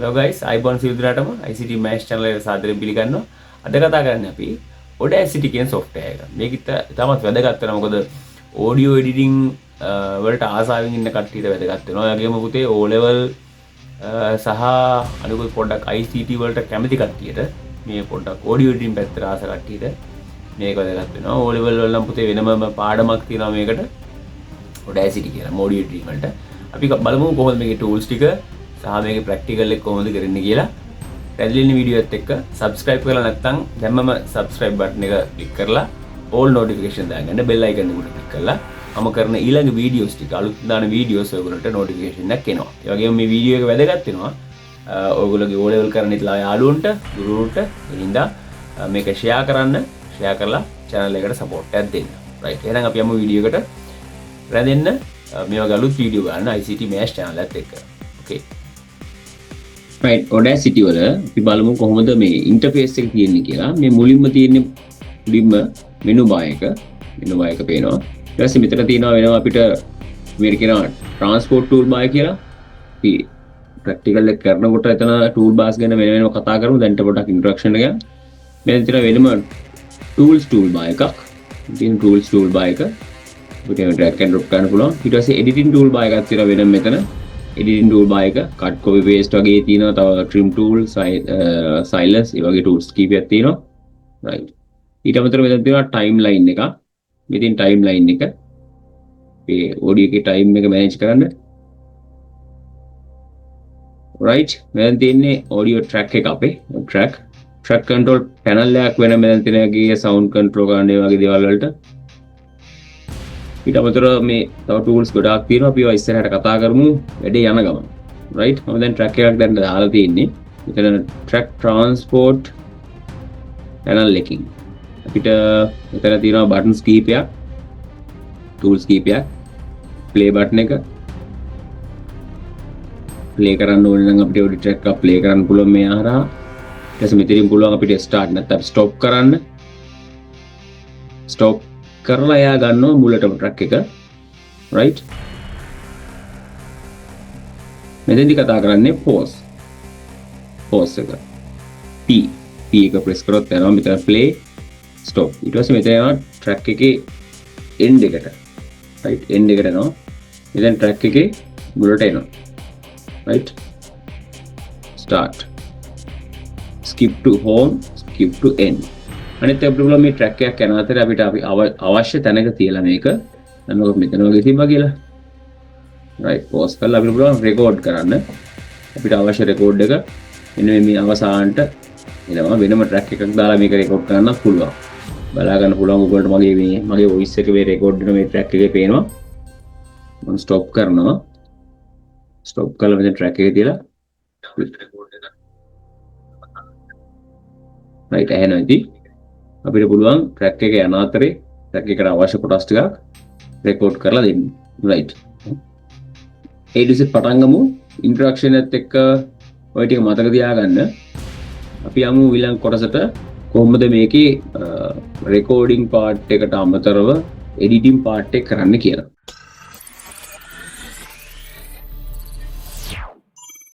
Hello guys, iPhone සිල්දුරටම ICT Mash channel එකට සාදරයෙන් පිළිගන්නවා. අද කතා කරන්නේ අපි Audacity කියන software එක. මේක ඉතාමත් වැදගත් වෙනවා. මොකද audio editing වලට ආසාවෙන් ඉන්න කට්ටියට වැදගත් වෙනවා. ඒ වගේම පුතේ O level සහ අනිකුත් පොඩ්ඩක් ICT වලට කැමති කට්ටියට මේ පොඩ්ඩක් audio editing පැත්තට ආස කට්ටියට මේක වැදගත් වෙනවා. O level වල නම් පුතේ වෙනම පාඩමක් තියෙනවා මේකට. Audacity කියලා audio editing වලට. අපි බලමු කොහොමද මේකේ tools ටික සහ මේකේ ප්‍රැක්ටිකල් එක කොහොමද කරන්නේ කියලා. පැහැදිලි වීඩියෝ එකත් එක්ක subscribe කරලා නැත්නම් දැම්මම subscribe button එක click කරලා all notification දාගන්න bell icon එකට click කරලා මම කරන ඊළඟ වීඩියෝස් ටික අලුත් දාන වීඩියෝස් ඔයගොල්ලන්ට notification එකක් එනවා. ඒ වගේම මේ වීඩියෝ එක වැදගත් වෙනවා. ඔයගොල්ලෝගේ O level කරන ඉතලා යාළුවන්ට ගුරුවරුන්ට එනින්ද මේක share කරන්න share කරලා channel එකට support එකක් දෙන්න. right. එහෙනම් අපි යමු වීඩියෝ එකට. රැඳෙන්න මේ වගේ අලුත් වීඩියෝ ගන්න ICT Mash channel එකත් එක්ක. okay. right Audacity වල අපි බලමු කොහොමද මේ ඉන්ටර්ෆේස් එක තියෙන්නේ කියලා. මේ මුලින්ම තියෙන්නේ මුලින්ම menu bar එක පේනවා. ඊට පස්සේ මෙතන තියෙනවා වෙනවා අපිට මේක කියනවා transport toolbar කියලා. අපි ප්‍රැක්ටිකල් එක කරනකොට එතන toolbars ගැන වෙනම කතා කරමු. දැන්ට පොඩ්ඩක් introduction එක. මෙතන තියෙන වෙනම tools toolbar එකක්. ඉතින් tools toolbar එක අපිට drag and drop කරන්න පුළුවන්. ඊට පස්සේ editing toolbar එකක් තියෙනවා වෙනම මෙතන. editing toolbar එක cut copy paste වගේ තියෙනවා. තව trim tool silence ඒ වගේ tools කීපයක් තියෙනවා. right. ඊට අමතරව මෙතන තියෙනවා timeline එක. මෙතන timeline එක මේ audio එකේ time එක manage කරන්න. right. මෙතන තියෙන්නේ audio track එක අපේ track control panel එකක් වෙන මෙතන තියෙනගේ sound control කරන්න ඒ වගේ දේවල් වලට. ඊට අමතරව මේ තව tools ගොඩාක් තියෙනවා. අපි ඒවා ඉස්සරහට කතා කරමු වැඩේ යන ගමන්. right. මම දැන් track එකක් දැන් දාලා තියෙන්නේ. මෙතන track transport panel එකකින් අපිට මෙතන තියෙනවා buttons කීපයක්, tools කීපයක්, play button එක play කරන්න ඕනේ නම් අපිට audio track එක play කරන්න පුළුවන් මේ හරහා. ඊට පස්සේ මෙතනින් පුළුවන් අපිට start නැත්නම් stop කරන්න. stop කරලා එයා ගන්නවා මුලටම track එක. right. මෙතෙන්දි කතා කරන්නේ pause එක. P එක press කරොත් යනවා මෙතන play stop. ඊට පස්සේ මෙතන යනවා track එකේ end එකට. right. end එකට යනවා. මෙතන track එකේ මුලට එනවා. right. start skip to home skip to end. අනිත් අපිට පුළුවන් මේ track එකක් යන අතර අපිට අපි අවශ්‍ය තැනක තියලා මේක අන්නකො මෙතන වගේ තිබ්බා කියලා. right. pause කරලා අපිට පුළුවන් record කරන්න. අපිට අවශ්‍ය record එක මෙන්න මේ අවසානට එනවා. වෙනම track එකක් දාලා මේක record කරන්නත් පුළුවන්. බලා ගන්න පුළුවන් ඔයගොල්ලන්ට මගේ voice එක මේ record වෙන මේ track එකේ පේනවා. මම stop කරනවා. stop කරලා මෙතන track එකේ තියලා right. එහෙනම් ඉතින් අපිට පුළුවන් track එක යන අතරේ track එකට අවශ්‍ය කොටස් ටිකක් record කරලා දෙන්න. right. ඒ ඩිසෙට් පටන් ගමු. introduction එකත් එක්ක ඔය ටික මතක තියාගන්න. අපි යමු ඊළඟ කොටසට කොහොමද මේකේ recording part එකට අමතරව editing part එක කරන්න කියලා.